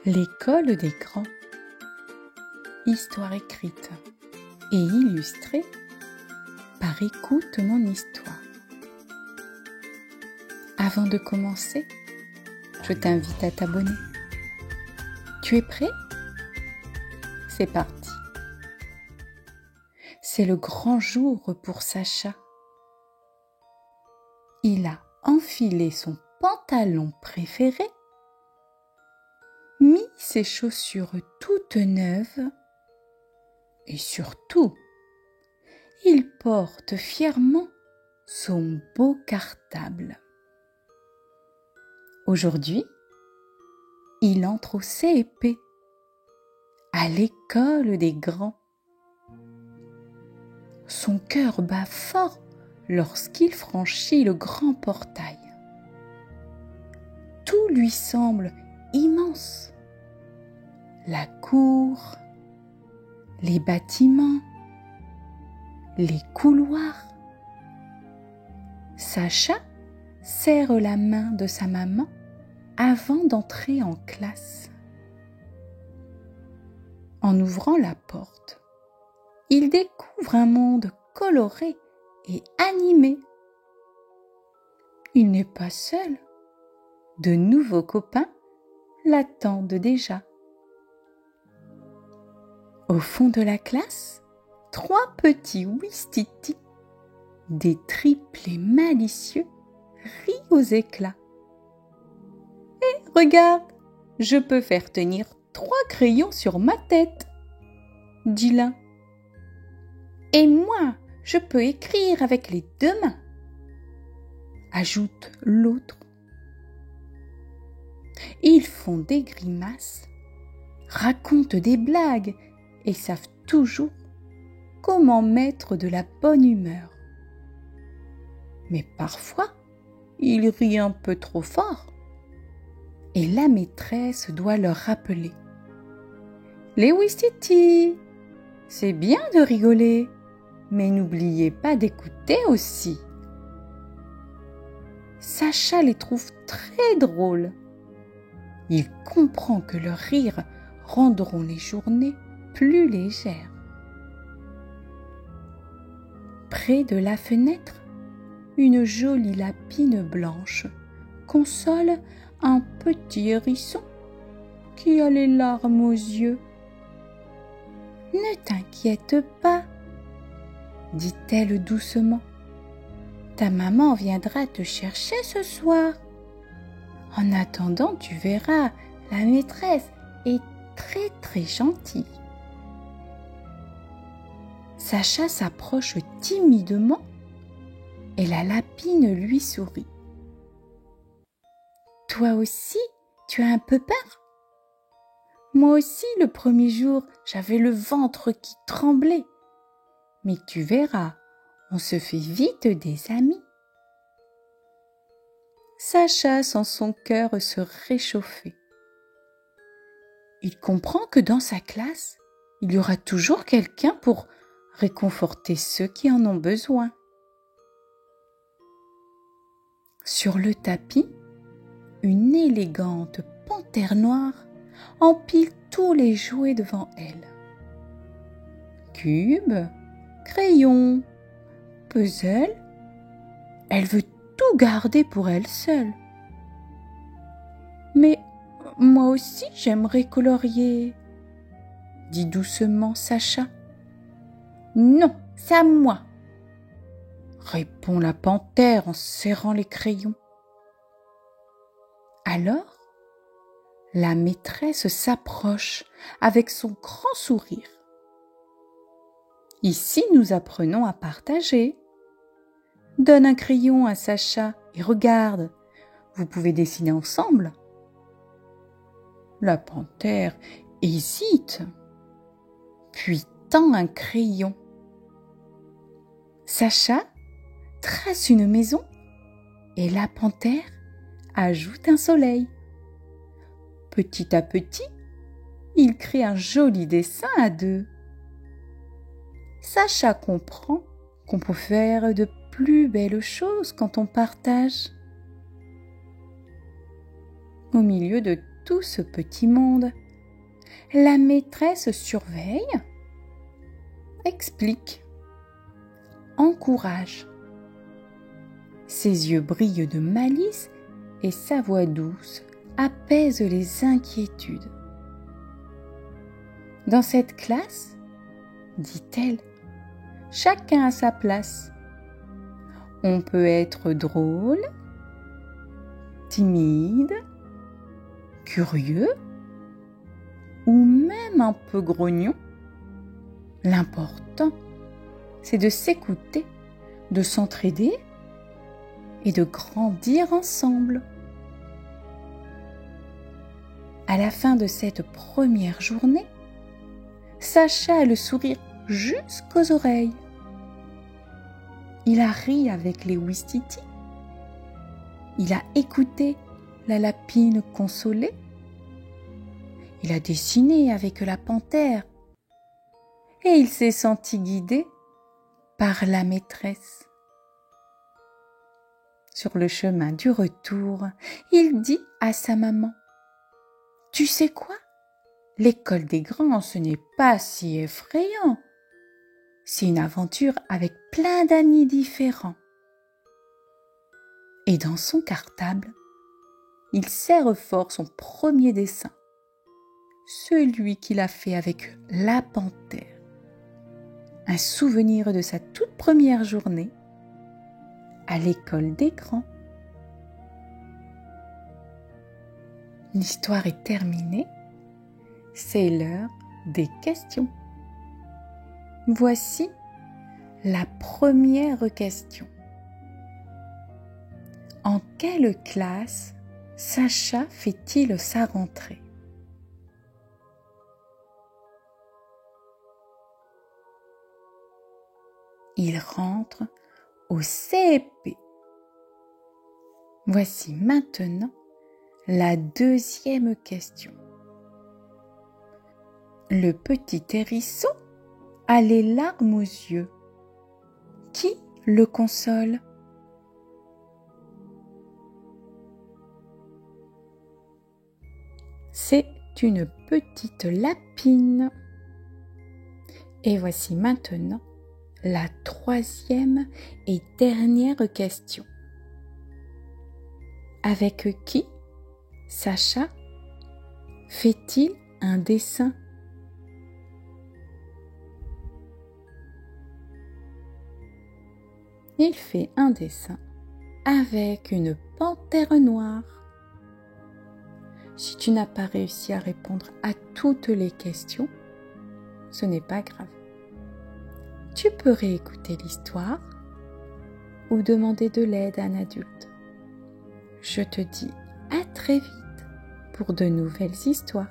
L'école des grands. Histoire écrite et illustrée par Écoute mon histoire. Avant de commencer, je t'invite à t'abonner. Tu es prêt? C'est parti. C'est le grand jour pour Sacha. Il a enfilé son pantalon préféré, mis ses chaussures toutes neuves et surtout, il porte fièrement son beau cartable. Aujourd'hui, il entre au CEP, à l'école des grands. Son cœur bat fort lorsqu'il franchit le grand portail. Tout lui semble immense. La cour, les bâtiments, les couloirs. Sacha serre la main de sa maman avant d'entrer en classe. En ouvrant la porte, il découvre un monde coloré et animé. Il n'est pas seul. De nouveaux copains l'attendent déjà. Au fond de la classe, 3 petits ouistiti, des triplés malicieux, rient aux éclats. « Hé, regarde, je peux faire tenir 3 crayons sur ma tête, » dit l'un. « Et moi, je peux écrire avec les 2 mains, » ajoute l'autre. Ils font des grimaces, racontent des blagues et savent toujours comment mettre de la bonne humeur. Mais parfois, ils rient un peu trop fort et la maîtresse doit leur rappeler. « Les ouistiti, c'est bien de rigoler, mais n'oubliez pas d'écouter aussi. » Sacha les trouve très drôles. Il comprend que leurs rires rendront les journées plus légères. Près de la fenêtre, une jolie lapine blanche console un petit hérisson qui a les larmes aux yeux. « Ne t'inquiète pas, » dit-elle doucement. « Ta maman viendra te chercher ce soir. En attendant, tu verras, la maîtresse est très très gentille. » Sacha s'approche timidement et la lapine lui sourit. « Toi aussi, tu as un peu peur ? Moi aussi, le premier jour, j'avais le ventre qui tremblait. Mais tu verras, on se fait vite des amis. » Sacha sent son cœur se réchauffer. Il comprend que dans sa classe, il y aura toujours quelqu'un pour réconforter ceux qui en ont besoin. Sur le tapis, une élégante panthère noire empile tous les jouets devant elle. Cubes, crayons, puzzle, elle veut tout garder pour elle seule. « Mais moi aussi j'aimerais colorier, » dit doucement Sacha. « Non, c'est à moi, » répond la panthère en serrant les crayons. Alors, la maîtresse s'approche avec son grand sourire. « Ici, nous apprenons à partager. Donne un crayon à Sacha et regarde, vous pouvez dessiner ensemble. » La panthère hésite, puis tend un crayon. Sacha trace une maison et la panthère ajoute un soleil. Petit à petit, il crée un joli dessin à 2. Sacha comprend qu'on peut faire de plus belles choses quand on partage. Au milieu de tout ce petit monde, la maîtresse surveille, explique, encourage. Ses yeux brillent de malice et sa voix douce apaise les inquiétudes. Dans cette classe, dit-elle, chacun a sa place. On peut être drôle, timide, curieux ou même un peu grognon. L'important, c'est de s'écouter, de s'entraider et de grandir ensemble. À la fin de cette première journée, Sacha a le sourire jusqu'aux oreilles. Il a ri avec les Ouistiti. Il a écouté la lapine consolée. Il a dessiné avec la panthère. Et il s'est senti guidé par la maîtresse. Sur le chemin du retour, il dit à sa maman: « Tu sais quoi ? L'école des grands, ce n'est pas si effrayant. C'est une aventure avec plein d'amis différents. » Et dans son cartable, il serre fort son premier dessin, celui qu'il a fait avec la panthère. Un souvenir de sa toute première journée à l'école des grands. L'histoire est terminée. C'est l'heure des questions. Voici la première question. En quelle classe Sacha fait-il sa rentrée ? Il rentre au CP. Voici maintenant la deuxième question. Le petit hérisson a les larmes aux yeux. Qui le console ? C'est une petite lapine. Et voici maintenant la troisième et dernière question. Avec qui Sacha fait-il un dessin ? Il fait un dessin avec une panthère noire. Si tu n'as pas réussi à répondre à toutes les questions, ce n'est pas grave. Tu peux réécouter l'histoire ou demander de l'aide à un adulte. Je te dis à très vite pour de nouvelles histoires.